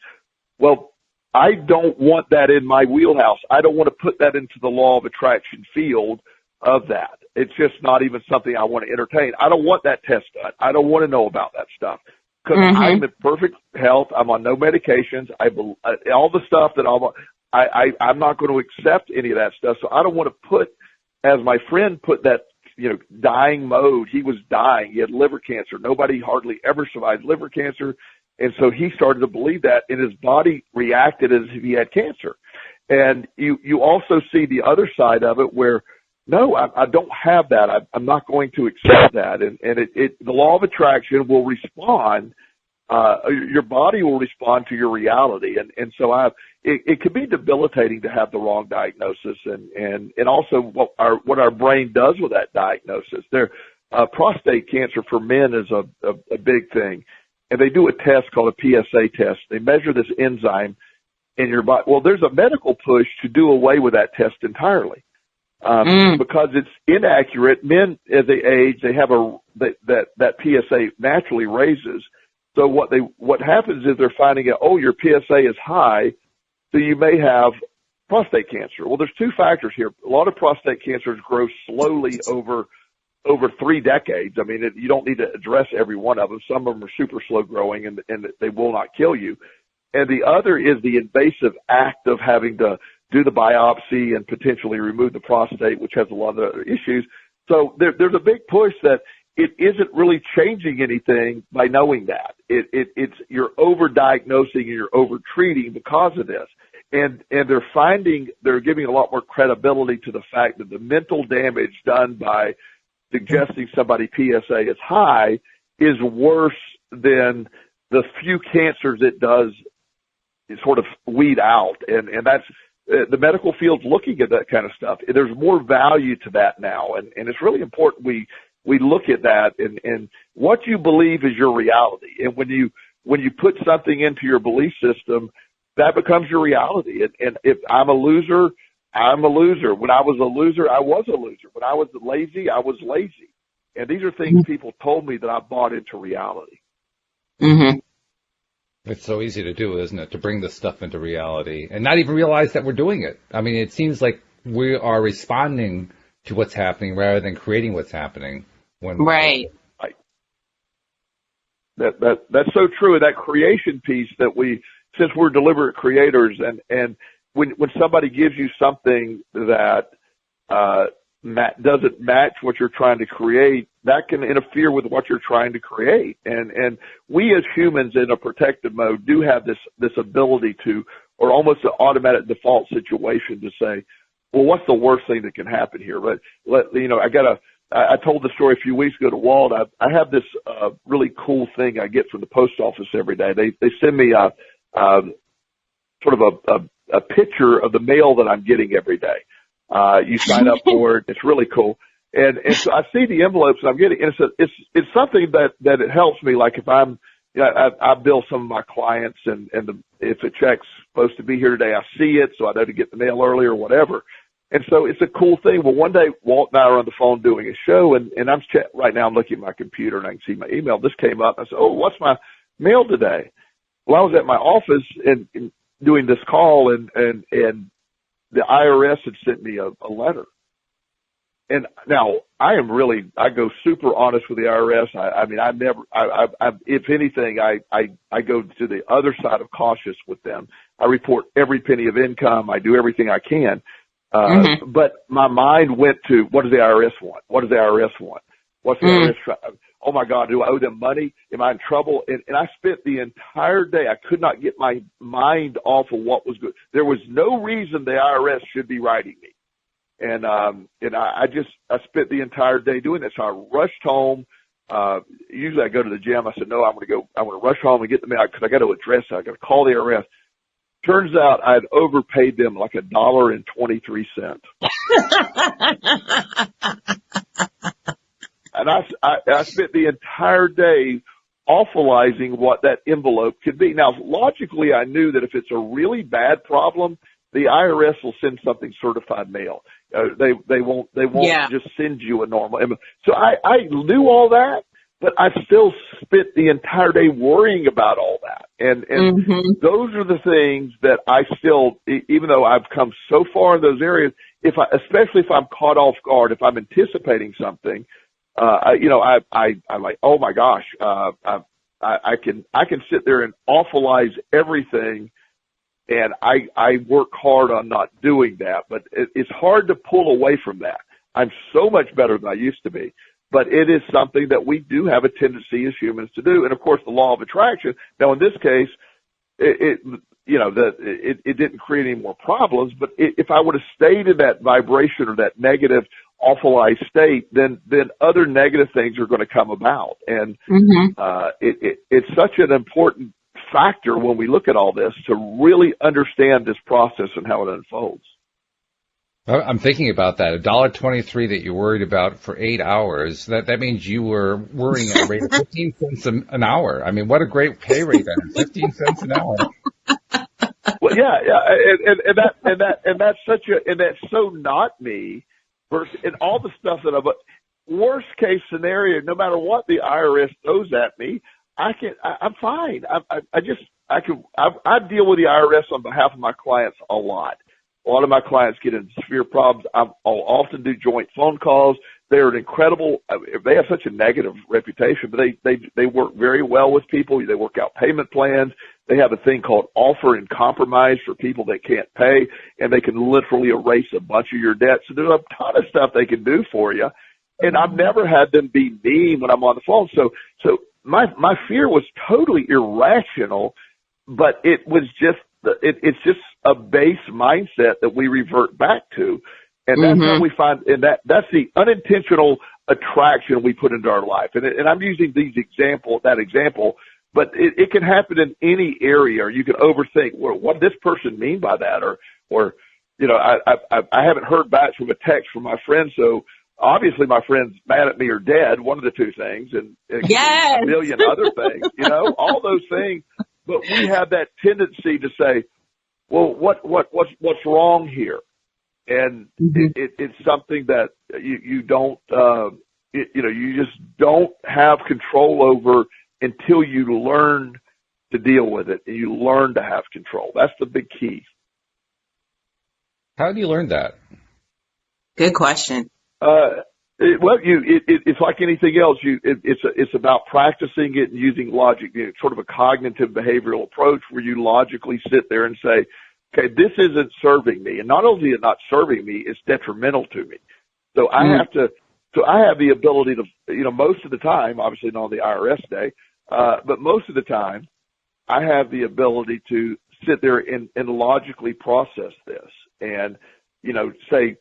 Well, I don't want that in my wheelhouse. I don't want to put that into the law of attraction field of that. It's just not even something I want to entertain. I don't want that test done. I don't want to know about that stuff because I'm in perfect health. I'm on no medications. All the stuff that I'm not going to accept any of that stuff. So I don't want to put, as my friend put that, dying mode. He was dying. He had liver cancer. Nobody hardly ever survived liver cancer. And so he started to believe that, and his body reacted as if he had cancer. And you also see the other side of it where, no, I don't have that. I'm not going to accept that. And the law of attraction will respond. Your body will respond to your reality. And so it could be debilitating to have the wrong diagnosis and also what our brain does with that diagnosis. Prostate cancer for men is a big thing. And they do a test called a PSA test. They measure this enzyme in your body. Well, there's a medical push to do away with that test entirely because it's inaccurate. Men, as they age, they have that PSA naturally raises. So what happens is they're finding out, your PSA is high, so you may have prostate cancer. Well, there's two factors here. A lot of prostate cancers grow slowly over 3 decades. I mean, you don't need to address every one of them. Some of them are super slow growing and they will not kill you. And the other is the invasive act of having to do the biopsy and potentially remove the prostate, which has a lot of other issues. So there's a big push that it isn't really changing anything by knowing that. It's you're over-diagnosing and you're over-treating because of this. And they're giving a lot more credibility to the fact that the mental damage done by suggesting somebody PSA is high is worse than the few cancers it does sort of weed out. And that's the medical field's looking at that kind of stuff. There's more value to that now. And it's really important we look at that and what you believe is your reality. And when you put something into your belief system, that becomes your reality. And if I'm a loser, I'm a loser. When I was a loser, I was a loser. When I was lazy, I was lazy. And these are things people told me that I bought into reality. Mm-hmm. It's so easy to do, isn't it? To bring this stuff into reality and not even realize that we're doing it. I mean, it seems like we are responding to what's happening rather than creating what's happening. Right. That's so true. That creation piece that since we're deliberate creators, and when somebody gives you something that doesn't match what you're trying to create, that can interfere with what you're trying to create. And we as humans in a protective mode do have this ability to, or almost an automatic default situation to say, well, what's the worst thing that can happen here? But I told the story a few weeks ago to Walt. I have this really cool thing I get from the post office every day. They send me sort of a picture of the mail that I'm getting every day. You sign up for it. It's really cool. And so I see the envelopes that I'm getting, and it's something that it helps me. Like if I bill some of my clients, and if a check's supposed to be here today, I see it, so I know to get the mail early or whatever. And so it's a cool thing. Well, one day Walt and I are on the phone doing a show, and right now I'm looking at my computer and I can see my email. This came up. I said, "Oh, what's my mail today?" Well, I was at my office and doing this call, and the IRS had sent me a letter. And now I go super honest with the IRS. If anything, I go to the other side of cautious with them. I report every penny of income. I do everything I can. But my mind went to, what does the IRS want? What does the IRS want? What's the IRS trying? Oh my God, do I owe them money? Am I in trouble? And I spent the entire day, I could not get my mind off of what was good. There was no reason the IRS should be writing me. And I spent the entire day doing that. So I rushed home. Usually I go to the gym. I said, no, I'm going to rush home and get the mail because I got to address it. I got to call the IRS. Turns out I'd overpaid them like $1.23. And I spent the entire day awfulizing what that envelope could be. Now, logically, I knew that if it's a really bad problem, the IRS will send something certified mail. They won't just send you a normal envelope. So I knew all that, but I still spent the entire day worrying about all that. And those are the things that I still, even though I've come so far in those areas, especially if I'm caught off guard, if I'm anticipating something, I'm like, oh my gosh, I can sit there and awfulize everything, and I work hard on not doing that. But it's hard to pull away from that. I'm so much better than I used to be, but it is something that we do have a tendency as humans to do. And of course, the law of attraction. Now, in this case, it didn't create any more problems. But if I would have stayed in that vibration or that negative, awfulized state, then other negative things are going to come about. And it's such an important factor when we look at all this to really understand this process and how it unfolds. I'm thinking about that. $1.23 that you're worried about for 8 hours. That means you were worrying at a rate of 15 cents an hour. I mean, what a great pay rate that is. 15 cents an hour. Well, yeah. And that's so not me. Versus, and all the stuff but worst case scenario, no matter what the IRS throws at me, I'm fine. I deal with the IRS on behalf of my clients a lot. A lot of my clients get into severe problems. I'll often do joint phone calls. They're an incredible, they have such a negative reputation, but they work very well with people. They work out payment plans. They have a thing called offer and compromise for people that can't pay, and they can literally erase a bunch of your debt. So there's a ton of stuff they can do for you. And I've never had them be mean when I'm on the phone. So my fear was totally irrational, but it was just, it's just a base mindset that we revert back to. And that's how we find, and that's the unintentional attraction we put into our life. And I'm using that example, but it can happen in any area, or you can overthink, well, what did this person mean by that? Or, I haven't heard back from a text from my friend. So obviously my friend's mad at me or dead, one of the two things, and a million other things, all those things. But we have that tendency to say, well, what's wrong here? And it's something that you don't, you just don't have control over until you learn to deal with it and you learn to have control. That's the big key. How do you learn that? Good question. It's like anything else. It's about practicing it and using logic. It's sort of a cognitive behavioral approach where you logically sit there and say, okay, this isn't serving me. And not only is it not serving me, it's detrimental to me. So I have the ability to, most of the time, obviously not on the IRS day, but most of the time I have the ability to sit there and logically process this and, say,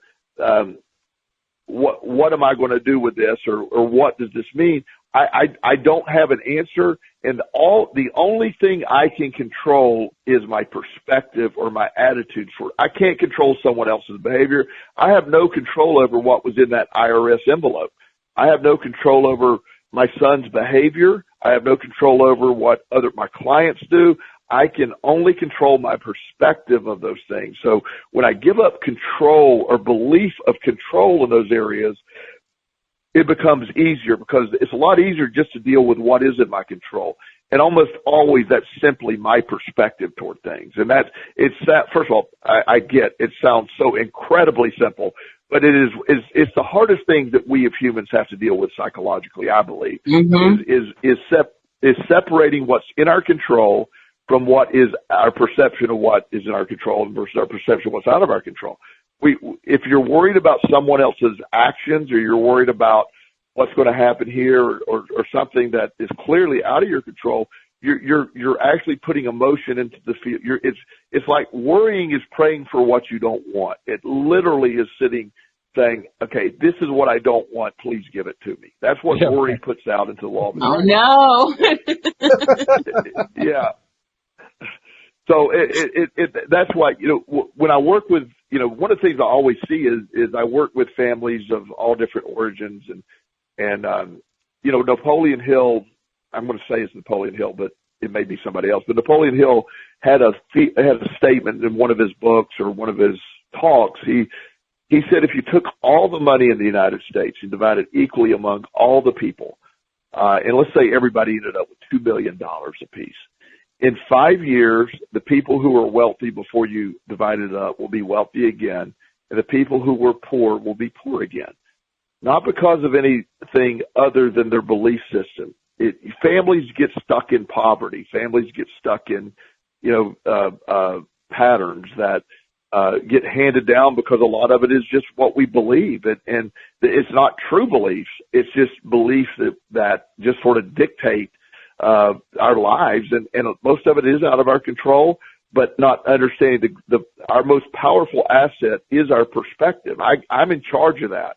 what am I going to do with this, or what does this mean? I don't have an answer, and the only thing I can control is my perspective or my attitude for it. I can't control someone else's behavior. I have no control over what was in that IRS envelope. I have no control over my son's behavior. I have no control over what my clients do. I can only control my perspective of those things. So when I give up control or belief of control in those areas, it becomes easier, because it's a lot easier just to deal with what is in my control. And almost always that's simply my perspective toward things. And first of all, I get it sounds so incredibly simple, but it's the hardest thing that we as humans have to deal with psychologically, I believe, is separating what's in our control from what is our perception of what is in our control versus our perception of what's out of our control. If you're worried about someone else's actions, or you're worried about what's going to happen here, or something that is clearly out of your control, you're actually putting emotion into the field. It's like worrying is praying for what you don't want. It literally is sitting saying, okay, this is what I don't want. Please give it to me. That's what worry puts out into the law of attraction. Oh no. Yeah. So that's why, when I work with, one of the things I always see is I work with families of all different origins, and Napoleon Hill, I'm going to say it's Napoleon Hill, but it may be somebody else, but Napoleon Hill had a statement in one of his books or one of his talks. He said, if you took all the money in the United States and divided equally among all the people, and let's say everybody ended up with $2 billion apiece, in 5 years, the people who were wealthy before you divided it up will be wealthy again, and the people who were poor will be poor again. Not because of anything other than their belief system. Families get stuck in poverty. Families get stuck in, patterns that get handed down because a lot of it is just what we believe. And it's not true beliefs. It's just beliefs that just sort of dictate our lives, and most of it is out of our control, but not understanding our most powerful asset is our perspective. I'm in charge of that.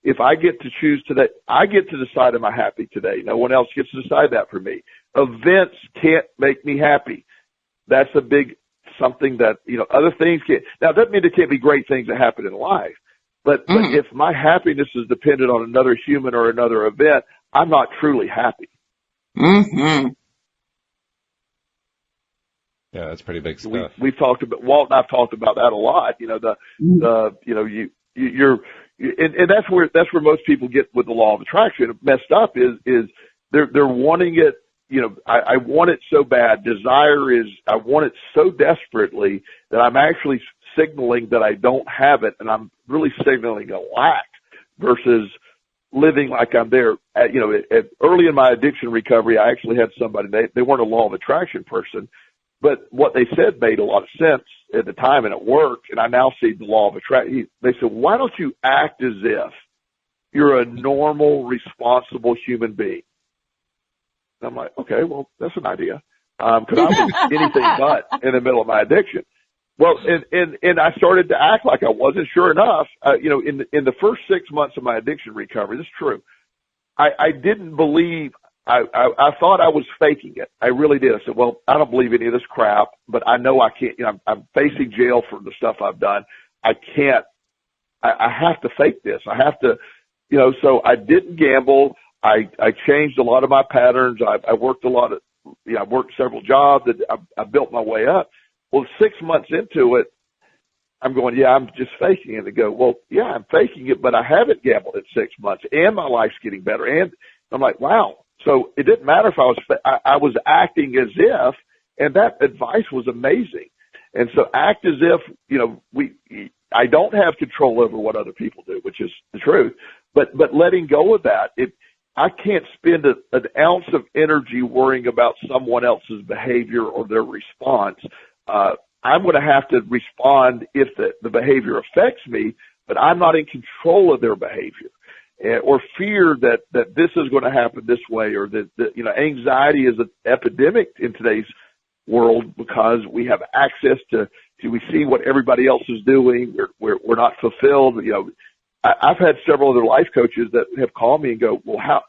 If I get to choose today, I get to decide, am I happy today? No one else gets to decide that for me. Events can't make me happy. That's a big something that, other things can't. Now, that doesn't mean there can't be great things that happen in life, but if my happiness is dependent on another human or another event, I'm not truly happy. Mm-hmm. Yeah, that's pretty big stuff. We've talked about, Walt and I've talked about that a lot. And that's where most people get with the law of attraction messed up is they're wanting it. I want it so bad. Desire is, I want it so desperately that I'm actually signaling that I don't have it, and I'm really signaling a lack versus living like I'm there. Early in my addiction recovery, I actually had somebody, they weren't a law of attraction person, but what they said made a lot of sense at the time, and it worked. And I now see the law of attraction. They said, why don't you act as if you're a normal, responsible human being? And I'm like, okay, well, that's an idea. Cause I was anything but in the middle of my addiction. Well, and I started to act like I wasn't. Sure enough, in the first 6 months of my addiction recovery, this is true. I didn't believe, I thought I was faking it. I really did. I said, well, I don't believe any of this crap, but I know I can't, I'm facing jail for the stuff I've done. I have to fake this. I have to, so I didn't gamble. I changed a lot of my patterns. I worked I worked several jobs. I built my way up. Well, 6 months into it, I'm going, yeah, I'm just faking it. They go, well, yeah, I'm faking it, but I haven't gambled in 6 months, and my life's getting better. And I'm like, wow. So it didn't matter if I was acting as if, and that advice was amazing. And so act as if, I don't have control over what other people do, which is the truth, but letting go of that. I can't spend an ounce of energy worrying about someone else's behavior or their response. I'm going to have to respond if the behavior affects me, but I'm not in control of their behavior, or fear that this is going to happen this way, or that anxiety is an epidemic in today's world because we have access to we see what everybody else is doing. We're not fulfilled. I've had several other life coaches that have called me and go, well, how,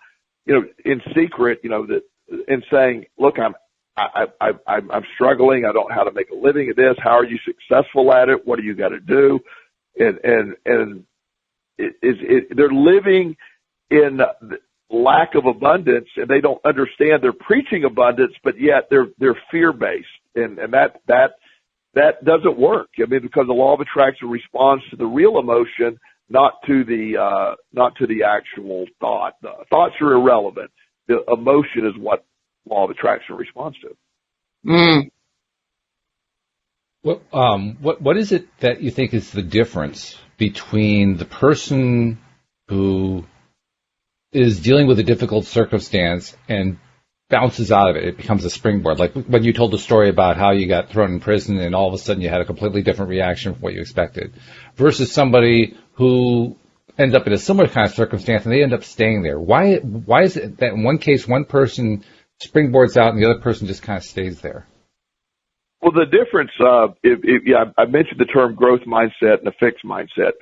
in secret, that, and saying, look, I'm struggling. I don't know how to make a living at this. How are you successful at it? What do you got to do? And they're living in lack of abundance, and they don't understand. They're preaching abundance, but yet they're fear based, and that doesn't work. I mean, because the law of attraction responds to the real emotion, not to the actual thought. The thoughts are irrelevant. The emotion is what law of attraction responds to. Mm. What is it that you think is the difference between the person who is dealing with a difficult circumstance and bounces out of it? It becomes a springboard. Like when you told the story about how you got thrown in prison and all of a sudden you had a completely different reaction from what you expected, versus somebody who ends up in a similar kind of circumstance and they end up staying there. Why is it that in one case one person springboards out and the other person just kind of stays there? Well, the difference, I mentioned the term growth mindset and a fixed mindset.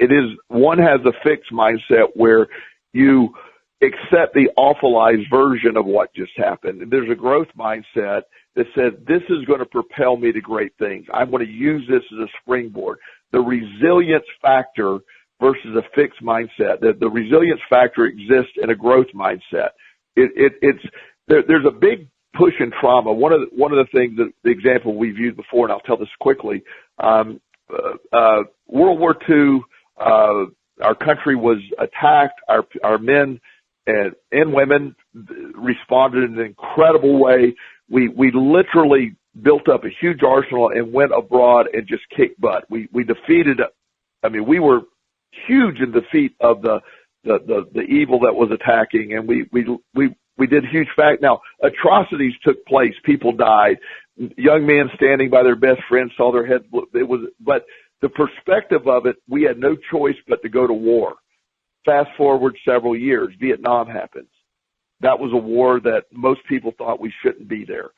One has a fixed mindset where you accept the awfulized version of what just happened. And there's a growth mindset that says, this is going to propel me to great things. I'm going to use this as a springboard. The resilience factor versus a fixed mindset. The resilience factor exists in a growth mindset. There's a big push in trauma. One of the things that the example we've used before, and I'll tell this quickly, World War II, our country was attacked. Our men and women responded in an incredible way. We literally built up a huge arsenal and went abroad and just kicked butt. We defeated, we were huge in defeat of the evil that was attacking, and we did huge fact. Now, atrocities took place. People died. Young men standing by their best friends saw their heads. But the perspective of it, we had no choice but to go to war. Fast forward several years, Vietnam happens. That was a war that most people thought we shouldn't be there.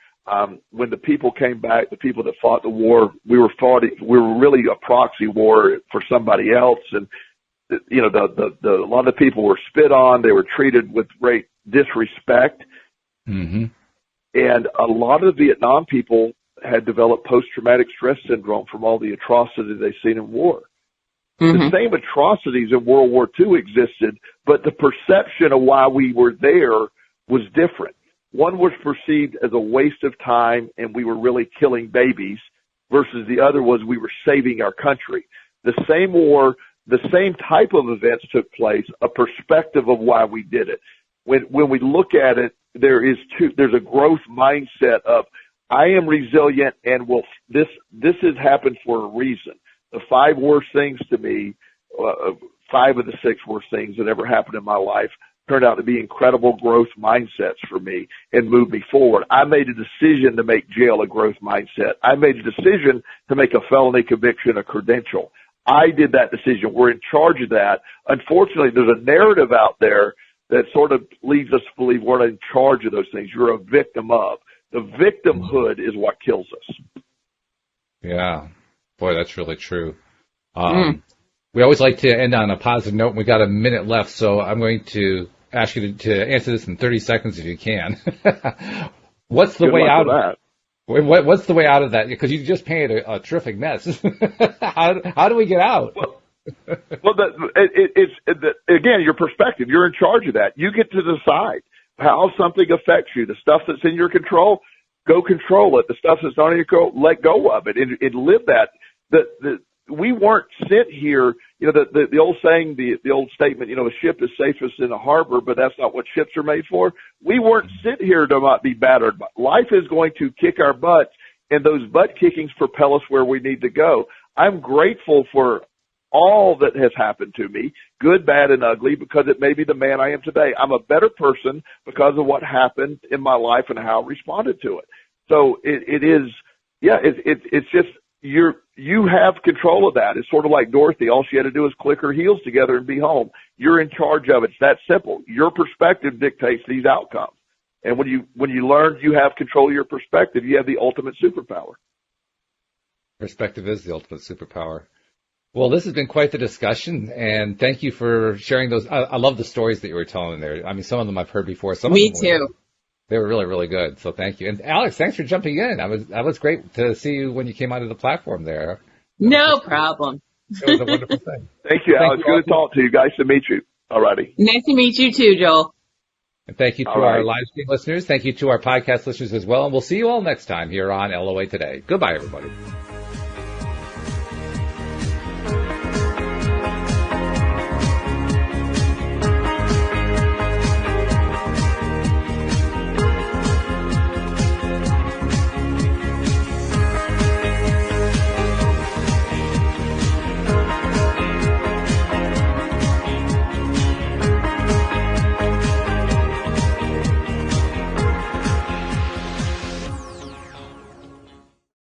When the people came back, the people that fought the war, we were really a proxy war for somebody else. And, a lot of people were spit on. They were treated with great disrespect. Mm-hmm. And a lot of Vietnam people had developed post-traumatic stress syndrome from all the atrocities they've seen in war. Mm-hmm. The same atrocities in World War II existed, but the perception of why we were there was different. One was perceived as a waste of time and we were really killing babies, versus the other was we were saving our country. The same war, the same type of events took place, a perspective of why we did it. When we look at it, there's a growth mindset of, I am resilient and this has happened for a reason. The 5 worst things to me, 5 of the 6 worst things that ever happened in my life turned out to be incredible growth mindsets for me and moved me forward. I made a decision to make jail a growth mindset. I made a decision to make a felony conviction a credential. I did that decision. We're in charge of that. Unfortunately, there's a narrative out there that sort of leads us to believe we're not in charge of those things. You're a victim of. The victimhood is what kills us. Yeah. Boy, that's really true. We always like to end on a positive note, and we got a minute left, so I'm going to ask you to answer this in 30 seconds if you can. What's the way out of that? What's the way out of that? Because you just painted a terrific mess. How do we get out? Again, your perspective. You're in charge of that. You get to decide how something affects you. The stuff that's in your control, go control it. The stuff that's not in your control, let go of it and live that. we weren't sent here, the old saying, the old statement, a ship is safest in a harbor, but that's not what ships are made for. We weren't sent here to not be battered. Life is going to kick our butts, and those butt kickings propel us where we need to go. I'm grateful for all that has happened to me, good, bad, and ugly, because it made me the man I am today. I'm a better person because of what happened in my life and how I responded to it. So it's just, you have control of that. It's sort of like Dorothy. All she had to do was click her heels together and be home. You're in charge of it. It's that simple. Your perspective dictates these outcomes. And when you learn you have control of your perspective, you have the ultimate superpower. Perspective is the ultimate superpower. Well, this has been quite the discussion, and thank you for sharing those. I love the stories that you were telling there. I mean, some of them I've heard before. Me too. They were really, really good. So thank you. And Alyx, thanks for jumping in. That was great to see you when you came onto the platform there. No problem. It was a wonderful thing. Thank you, Alyx. Good to talk to you. Nice to meet you. All righty. Nice to meet you too, Joel. And thank you to our live stream listeners. Thank you to our podcast listeners as well. And we'll see you all next time here on LOA Today. Goodbye, everybody.